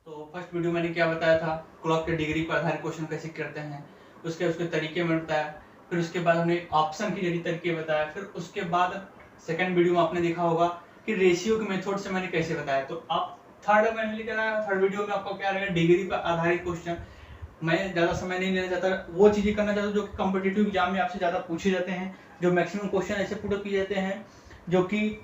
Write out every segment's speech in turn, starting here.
तो first video मैंने क्या बताया था, क्लॉक के डिग्री पर आधारित क्वेश्चन कैसे करते हैं, उसके तरीके में बताया। फिर उसके बाद हमने ऑप्शन के जरिए तरीके बताया। फिर उसके बाद सेकंड वीडियो में आपने देखा होगा कि रेशियो के मेथड से मैंने कैसे बताया। तो आप थर्ड वीडियो में आपको क्या रहेगा, डिग्री पर आधारित क्वेश्चन। मैं ज्यादा समय नहीं लेना चाहता, वो चीजें करना चाहता हूँ जो कॉम्पिटिटिव एग्जाम में आपसे ज्यादा पूछे जाते हैं, जो मैक्सिमम क्वेश्चन ऐसे पुट किए जाते हैं जो कि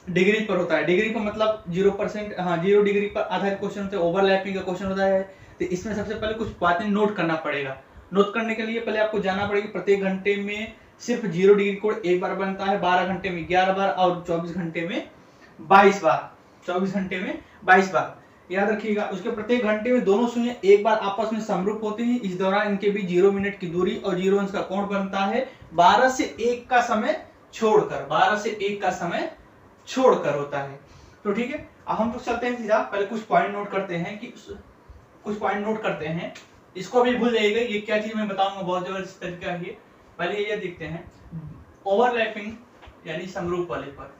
डिग्री पर होता है। डिग्री पर मतलब 0%, हाँ 0 डिग्री पर आधारित क्वेश्चन होते हैं, ओवरलैपिंग का क्वेश्चन होता है। तो इसमें सबसे पहले कुछ बातें नोट करना पड़ेगा। नोट करने के लिए पहले आपको जाना पड़ेगा प्रत्येक घंटे में सिर्फ 0 डिग्री कोड एक बार बनता है, 12 घंटे में 11 बार और 24 घंटे में 22 बार। 24 घंटे में 22 बार याद रखिएगा। उसके प्रत्येक घंटे में दोनों सुइयां एक बार आपस में समरूप होती हैं। इस दौरान इनके बीच 0 मिनट की दूरी और 0 अंश का कोण बनता है। 12 से 1 का समय छोड़कर, 12 से 1 का समय छोड़कर होता है। तो ठीक है, अब हम लोग चलते हैं सीधा, पहले कुछ पॉइंट नोट करते हैं कि कुछ पॉइंट नोट करते हैं। इसको अभी भूल जाइएगा, ये क्या चीज मैं बताऊंगा, बहुत जबरदस्त तरीका है ये। पहले ये देखते हैं ओवरलैपिंग यानी समरूप वाले पर।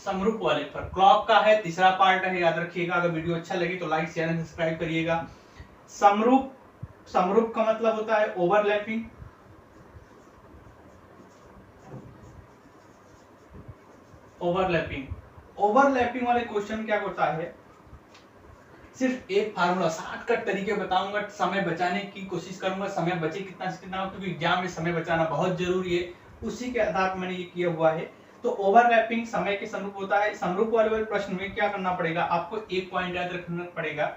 समरूप वाले पर क्लॉक का है तीसरा पार्ट है, याद रखिएगा। अगर वीडियो अच्छा लगे तो लाइक शेयर एंड सब्सक्राइब करिएगा। समरूप, समरूप का मतलब होता है ओवरलैपिंग। ओवरलैपिंग, ओवरलैपिंग वाले क्वेश्चन क्या होता है, सिर्फ एक फार्मूला शॉर्टकट तरीके बताऊंगा, समय बचाने की कोशिश करूंगा। समय बचे कितना से कितना, क्योंकि एग्जाम में समय बचाना बहुत जरूरी है, उसी के आधार पर मैंने ये किया हुआ है। तो ओवरलैपिंग समय के समरूप होता है। समरूप वाले प्रश्न में क्या करना पड़ेगा, आपको एक पॉइंट याद रखना पड़ेगा।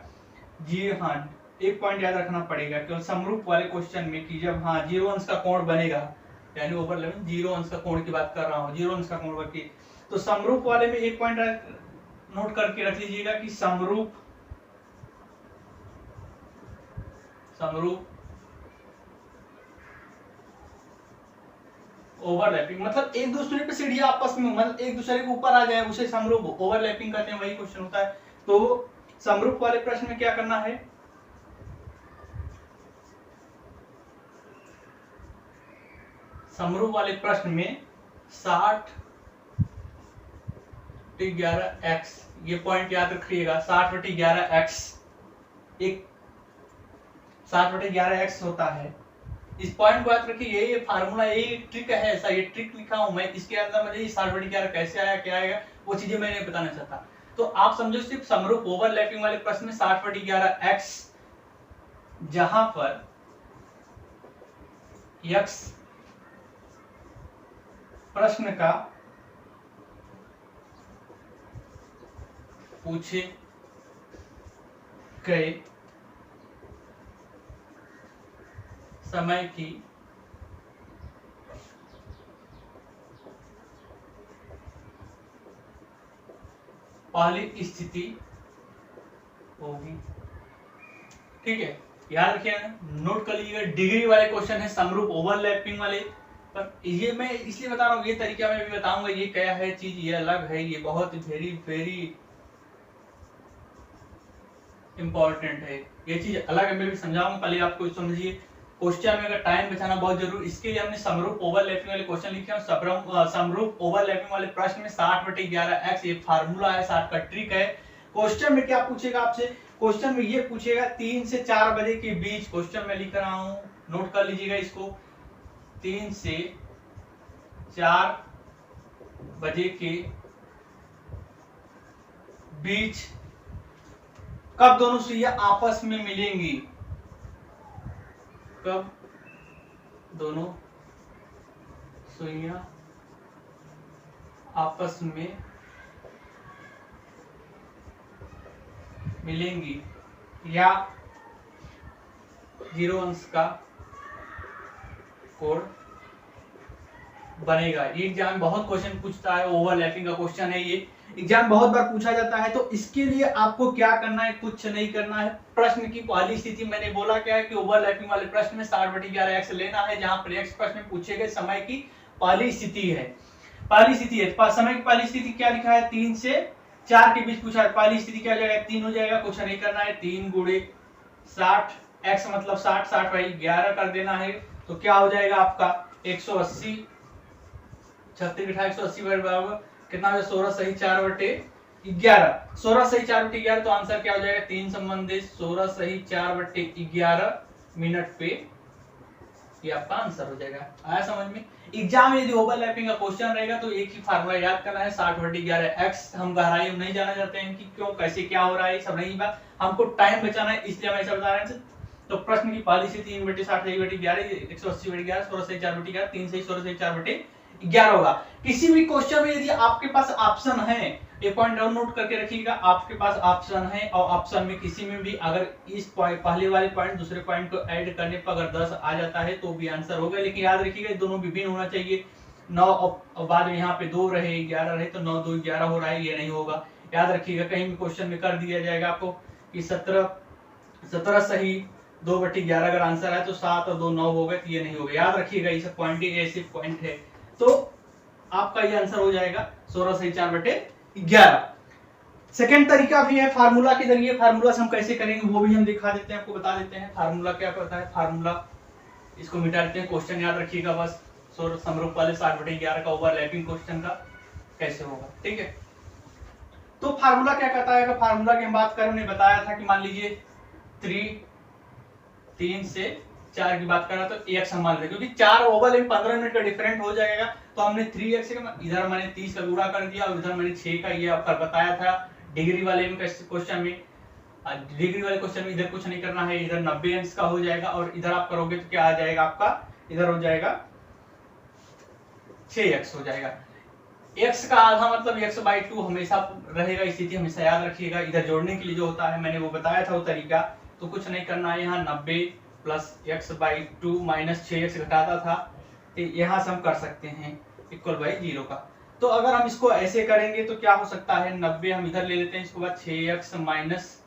जी हाँ, एक पॉइंट याद रखना पड़ेगा केवल समरूप वाले क्वेश्चन में कि जब हाँ 0 अंश का कोण बनेगा, यानी ओवरलैपिंग 0 अंश का कोण की बात कर रहा हूँ, 0 अंश का कोण की। तो समरूप वाले में एक पॉइंट नोट करके रख लीजिएगा कि समरूप, समरूप ओवरलैपिंग मतलब एक दूसरे पे सीढ़ियां आपस में, मतलब एक दूसरे के ऊपर आ जाए, उसे समरूप ओवरलैपिंग कहते हैं, वही क्वेश्चन होता है। तो समरूप वाले प्रश्न में क्या करना है, समरूप वाले प्रश्न में 60/11x, ये पॉइंट याद रखिएगा। 60/11x, एक 60/11x होता है। इस पॉइंट को याद रखिए, ये फार्मूला, ये ट्रिक है, ऐसा ये ट्रिक लिखा हूं मैं, इसके अंदर मुझे 60/11 कैसे आया, क्या आएगा, वो चीजें मैं नहीं बताना चाहता। तो आप समझो सिर्फ समरूप ओवरलैपिंग वाले प्रश्न में 60/11x, जहां पर x प्रश्न का पूछे गए समय की पहली स्थिति होगी। ठीक है, याद रखिए, नोट कर लीजिएगा। डिग्री वाले क्वेश्चन है समरूप ओवरलैपिंग वाले, पर ये मैं इसलिए बता रहा हूँ, ये तरीका मैं भी बताऊंगा, ये क्या है चीज, ये अलग है, ये बहुत वेरी वेरी इंपॉर्टेंट है, ये चीज अलग है, मैं भी समझाऊंगा, पहले आपको समझिए। क्वेश्चन में अगर टाइम बचाना बहुत जरूरी, इसके लिए हमने समरूप ओवरलैपिंग वाले क्वेश्चन लिखे हैं। समरूप ओवरलैपिंग वाले प्रश्न में 60/11x ये फार्मूला है, शॉर्ट का ट्रिक है। क्वेश्चन में क्या पूछेगा आपसे, क्वेश्चन में ये पूछेगा 3 से 4 बजे के बीच, क्वेश्चन में लिख रहा हूं, नोट कर लीजिएगा इसको, 3 से 4 बजे के बीच कब दोनों सुइयां आपस में मिलेंगी, कब दोनों सुइयां आपस में मिलेंगी या 0 अंश का कोण बनेगा। ये एग्जाम बहुत क्वेश्चन पूछता है, ओवरलैपिंग का क्वेश्चन है, ये एग्जाम बहुत बार पूछा जाता है। तो इसके लिए आपको क्या करना है, कुछ नहीं करना है। प्रश्न की पहली स्थिति मैंने बोला क्या है कि ओवरलैपिंग वाले प्रश्न में 60/11x लेना है, जहां पर x प्रश्न में पूछे गए समय की पहली स्थिति है। पहली स्थिति है, समय की पहली स्थिति क्या लिखा है, 3 से 4 के बीच पूछा है। पहली स्थिति क्या हो जाएगा, 3 हो जाएगा, कुछ नहीं करना है। 3 × 60, x मतलब 60, 60/11 कर देना है। तो क्या हो जाएगा आपका 180, 36 × 180 बराबर कितना हो, 16 सही 4/11 11, 16 सही 4/11, तो आंसर क्या हो जाएगा 3 संबंधित 16 सही 4/11 मिनट पे, ये आपका आंसर हो जाएगा। आया समझ में? एग्जाम में यदि ओवरलैपिंग का क्वेश्चन रहेगा तो एक ही फार्मूला याद करना है 60/11 x। हम गहराई में नहीं जाना चाहते हैं कि क्यों कैसे क्या हो रहा है, सब नहीं बात, हमको टाइम बचाना है, इसलिए हम ऐसा बता रहे हैं। तो प्रश्न की पहली से 3/60/11 180/11 16 से 4/11 3 से 16 से 4/11 होगा। किसी भी क्वेश्चन में यदि आपके पास ऑप्शन है, एक पॉइंट और नोट करके रखिएगा, आपके पास ऑप्शन है और ऑप्शन में किसी में भी अगर इस पॉइंट पहले वाले पॉइंट दूसरे पॉइंट को ऐड करने पर अगर 10 आ जाता है तो भी आंसर होगा। लेकिन याद रखिएगा दोनों विभिन्न होना चाहिए। 9 और बाद में यहाँ पे 2 रहे 11 रहे तो 9 2 11 हो रहा है, ये नहीं होगा। याद रखिएगा कहीं भी क्वेश्चन में कर दिया जाएगा आपको कि 17 सही 2/11 अगर आंसर है तो 7 और 2 9 हो गए, तो ये नहीं होगा। याद रखिएगा ये सब पॉइंट ऐसे पॉइंट है, तो आपका ये आंसर हो जाएगा 16 सही 4/11। सेकेंड तरीका भी है फार्मूला के जरिए। फार्मूला से हम कैसे करेंगे वो भी हम दिखा देते हैं, आपको बता देते हैं। फार्मूला क्या करता है, फार्मूला इसको मिटा देते हैं। क्वेश्चन याद रखिएगा बस, समरूप वाले 60/11 का ओवरलैपिंग क्वेश्चन का कैसे होगा, ठीक है। तो फार्मूला क्या कहता है, अगर फार्मूला की हम बात करें, उन्हें बताया था कि मान लीजिए 3 से 4 की बात करा तो x हम मान लेते, क्योंकि 4 ओवल में 15 मिनट का डिफरेंट हो जाएगा, तो हमने 3x इधर मैंने 30 का गुणा कर दिया और इधर मैंने 6 का, ये आपका बताया था डिग्री वाले में क्वेश्चन में। डिग्री वाले क्वेश्चन में इधर कुछ नहीं करना है, इधर 90 अंश का हो जाएगा और इधर आप करोगे तो क्या आ जाएगा आपका, इधर हो जाएगा 6x हो जाएगा। x का आधा मतलब x/2 हमेशा रहेगा, स्थिति हमेशा याद रखिएगा। इधर जोड़ने के लिए जो होता है मैंने वो बताया था वो तरीका, तो कुछ नहीं करना है। यहाँ 90 प्लस x/2 माइनस 6x घटाता था, तो यहाँ से हम कर सकते हैं =0 का। तो अगर हम इसको ऐसे करेंगे तो क्या हो सकता है, 90 हम इधर ले लेते हैं, इसके बाद 6x माइनस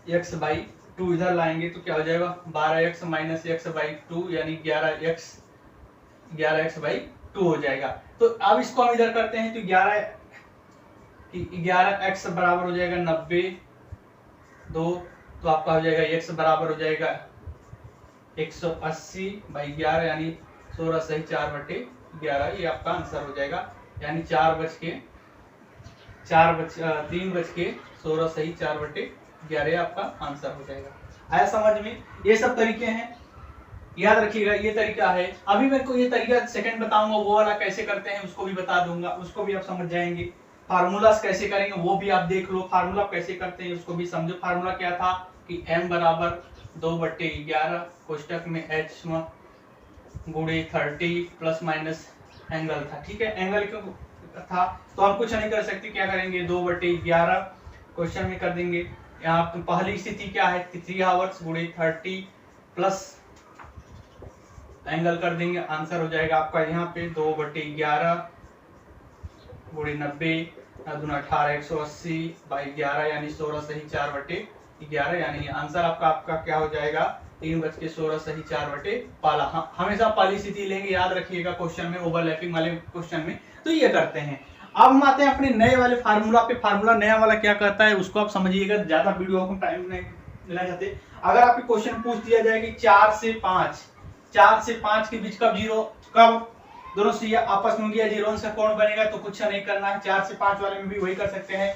x/2 इधर लाएंगे तो क्या हो जाएगा 12x माइनस x/2 यानी 11x/2 हो जाएगा। तो अब इसको हम इधर करते हैं तो 11x बराबर हो जाएगा 90 2, तो आपका हो जाएगा x बराबर हो जाएगा 180/11 यानी 16 सही 4/11, ये आपका आंसर हो जाएगा। यानी 3 सही 4/11 आपका आंसर हो जाएगा। आया समझ में? ये सब तरीके हैं, याद रखिएगा ये तरीका है। अभी मेरे को ये तरीका सेकंड बताऊंगा, वो वाला कैसे करते हैं उसको भी बता दूंगा, उसको भी आप समझ जाएंगे। फार्मूलास कैसे करेंगे वो भी आप देख लो, फार्मूला कैसे करते हैं उसको भी समझो। फार्मूला क्या था कि m बराबर 2/11 कोष्टक में h गुणे 30 प्लस माइनस एंगल था, ठीक है। एंगल क्यों था तो हम कुछ नहीं कर सकते, क्या करेंगे 2/11 क्वेश्चन में कर देंगे। यहाँ पे पहली स्थिति क्या है 3 आवर्स गुणे 30 प्लस एंगल कर देंगे, आंसर हो जाएगा आपका यहाँ पे 2/11 गुणे 90 दूना 18 180/11 यानी 16 सही 4/11 यानी आंसर आपका क्या हो जाएगा 3 सही 4/11। हमेशा पहली स्थिति लेंगे, याद रखिएगा क्वेश्चन में ओवरलैपिंग वाले क्वेश्चन में। तो ये करते हैं। अब हम आते हैं अपने नए वाले फार्मूला पे। फार्मूला नया वाला क्या करता है उसको आप समझिएगा, ज्यादा वीडियो को टाइम नहीं लेना चाहते। अगर आपके क्वेश्चन पूछ दिया जाए कि 4 से 5 के बीच कब जीरो, कब दोनों से आपस में गया जीरो से कोण बनेगा, तो कुछ नहीं करना है। 4 से 5 वाले में भी वही कर सकते हैं,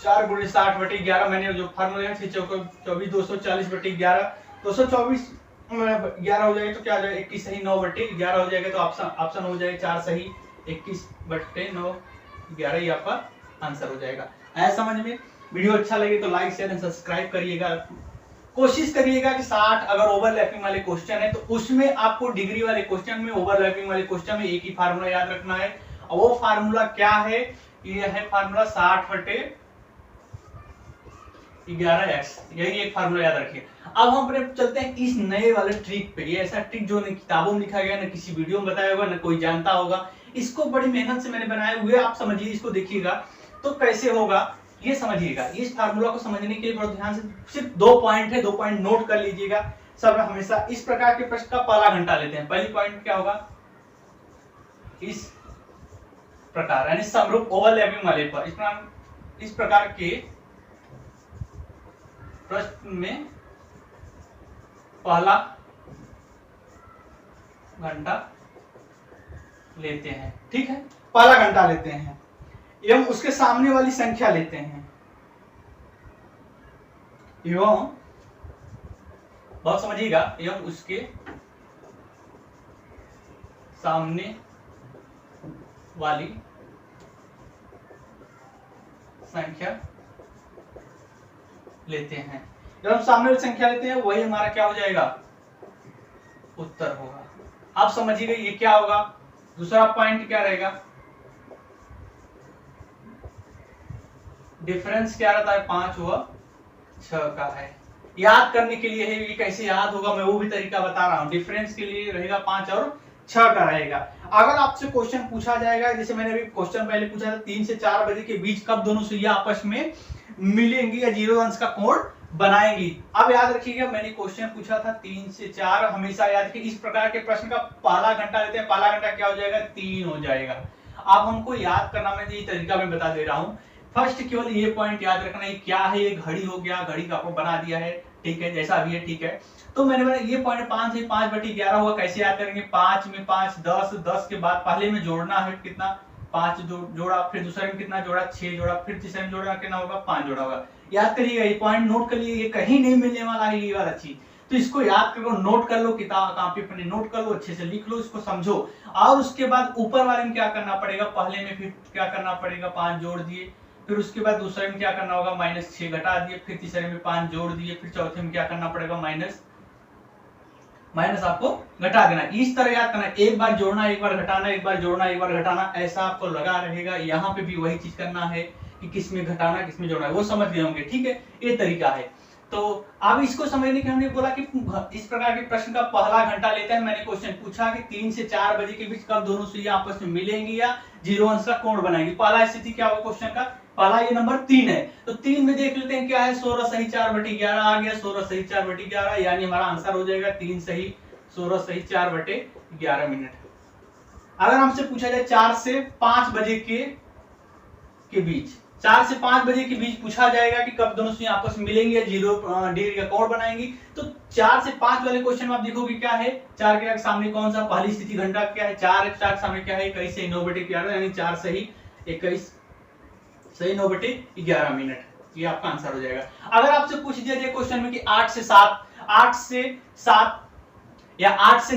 4 गुणे 60/11 मैंने जो फार्मूला है 24 240/11 224 11 हो जाएगा तो क्या हो जाएगा 21 सही 9/11 हो जाएगा। तो ऑप्शन हो जाएगा 4 सही 21/9/11, ये आपका आंसर हो जाएगा। ऐसा समझ में? वीडियो अच्छा लगे तो लाइक शेयर एंड सब्सक्राइब करिएगा। कोशिश करिएगा कि 60 अगर ओवरलैपिंग वाले क्वेश्चन है तो उसमें आपको डिग्री वाले क्वेश्चन में ओवरलैपिंग वाले क्वेश्चन में एक ही फार्मूला याद रखना है। और वो फार्मूला क्या है, ये है फार्मूला 60/11x, यही एक फार्मूला याद रखिए। अब हम चलते हैं इस नए वाले ट्रिक पे। ये ऐसा ट्रिक जो न किताबों में लिखा गया, न किसी वीडियो में बताया होगा, न कोई जानता होगा। इसको बड़ी मेहनत से मैंने बनाए हुए, आप समझिए, इसको देखिएगा तो कैसे होगा ये समझिएगा। इस फार्मूला को समझने के लिए बहुत ध्यान से, सिर्फ 2 पॉइंट है, 2 पॉइंट नोट कर लीजिएगा। सब हमेशा इस प्रकार के प्रश्न का पहला घंटा लेते हैं। पहली पॉइंट क्या होगा, इस प्रकार यानी समरूप ओवरलैपिंग वाले पर इस प्रकार के प्रश्न में पहला घंटा लेते हैं, ठीक है, पहला घंटा लेते हैं। एवं उसके सामने वाली संख्या लेते हैं, एवं बहुत समझिएगा, एवं उसके सामने वाली संख्या लेते हैं, जब हम सामने वाली संख्या लेते हैं वही हमारा क्या हो जाएगा, उत्तर होगा। आप समझिएगा ये क्या होगा, दूसरा पॉइंट क्या रहेगा, डिफरेंस क्या रहता है, 5 व 6 का है। याद करने के लिए है, ये कैसे याद होगा मैं वो भी तरीका बता रहा हूं। डिफरेंस के लिए रहेगा 5 और 6 का रहेगा। अगर आपसे क्वेश्चन पूछा जाएगा, जैसे मैंने अभी क्वेश्चन पहले पूछा था 3 से 4 बजे के बीच कब दोनों सुइयां आपस में मिलेंगी या जीरो अंश का कोण बनाएंगी। अब याद रखिएगा मैंने क्वेश्चन पूछा था 3 से 4, हमेशा याद रखिए इस प्रकार के प्रश्न का पहला घंटा लेते हैं, पहला घंटा क्या हो जाएगा, 3 हो जाएगा। अब हमको याद करना, मैं ये तरीका मैं बता दे रहा हूं। फर्स्ट केवल ये पॉइंट याद रखना है, क्या है, ये घड़ी हो गया, घड़ी का आपको बना दिया है, ठीक है, जैसा भी है ठीक है। तो मैंने बोला ये पॉइंट 5 से 5/11 होगा, कैसे याद करेंगे, 5 में 5 10, 10 के बाद पहले में जोड़ना है कितना, 5 जोड़ा, फिर दूसरे में कितना जोड़ा, 6 जोड़ा, फिर तीसरे में जोड़ा कितना होगा, 5 जोड़ा होगा। याद करिएगा, ये पॉइंट नोट कर लीजिए, ये कहीं नहीं मिलने वाला है ये वाला चीज, तो इसको याद करो, नोट कर लो, किताब कॉपी पर नोट कर लो, अच्छे से लिख लो, इसको समझो। और उसके बाद ऊपर वाले में क्या करना पड़ेगा, पहले में फिर क्या करना पड़ेगा, 5 जोड़ दिए, फिर उसके बाद दूसरे में क्या करना होगा, -6 घटा दिए, फिर तीसरे में 5 जोड़ दिए, फिर चौथे में क्या करना पड़ेगा, माइनस आपको घटा देना। इस तरह याद करना, एक बार जोड़ना, एक बार घटाना, एक बार जोड़ना, एक बार घटाना, ऐसा आपको लगा रहेगा। यहाँ पे भी वही चीज करना है कि किसमें घटाना किसमें जोड़ना है, वो समझ गए होंगे, ठीक है, ये तरीका है। तो अब इसको समझने के हमने बोला कि इस प्रकार के प्रश्न का पहला घंटा लेते हैं। मैंने क्वेश्चन पूछा कि 3 से 4 बजे के बीच कब दोनों सुइयां आपस में मिलेंगी या जीरो अंश का कोण बनाएंगी। पहला स्थिति क्या होगा क्वेश्चन का, पहला ये नंबर 3 है, तो 3 में देख लेते हैं क्या है, 16 सही 4/11 आ गया, 16 सही 4/11, यानी हमारा आंसर हो जाएगा 3 सही 16 सही 4/11 मिनट। अगर हमसे पूछा जाए 4 से 5 बजे के बीच, 4 से 5 बजे के बीच पूछा जाएगा कि कब दोनों सुइयां आपस में मिलेंगी या जीरो डिग्री का कोण बनाएंगी, तो 4 से 5 वाले क्वेश्चन में आप देखोगे क्या है, 4 के सामने कौन सा पहली स्थिति घंटा क्या है, 4 के सामने क्या है, 21 से 9/11, यानी 4 सही 21 सही 9/11 मिनट, ये आपका आंसर हो जाएगा। अगर आपसे पूछ दिया जाए क्वेश्चन में कि 8 से 7 या 8 से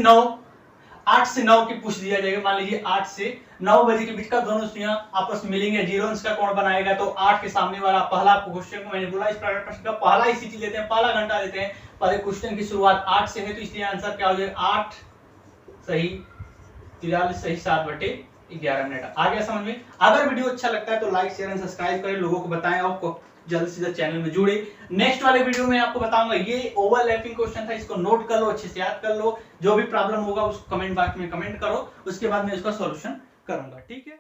9 की पूछ दिया जाएगा, मान लीजिए 8 से 9 बजे के बीच का दोनों सुइयां आपस में मिलेंगे, जीरो अंश का कोण बनाएगा, तो 8 के सामने वाला पहला क्वेश्चन को मैंने बोला इस प्रकार प्रश्न का पहला स्थिति लेते हैं, पहला घंटा लेते हैं, पहले क्वेश्चन की शुरुआत 8 से है, तो इसलिए आंसर क्या हो जाएगा, 8 सही 43 सही 7/11 मिनट। आ गया समझ में। अगर वीडियो अच्छा लगता है तो लाइक शेयर एंड सब्सक्राइब करें, लोगों को बताएं, आपको जल्द से जल्द चैनल में जुड़े। नेक्स्ट वाले वीडियो में आपको बताऊंगा, ये ओवरलैपिंग क्वेश्चन था, इसको नोट कर लो, अच्छे से याद कर लो, जो भी प्रॉब्लम होगा उसको कमेंट बॉक्स में कमेंट करो, उसके बाद मैं इसका सॉल्यूशन करूंगा, ठीक है।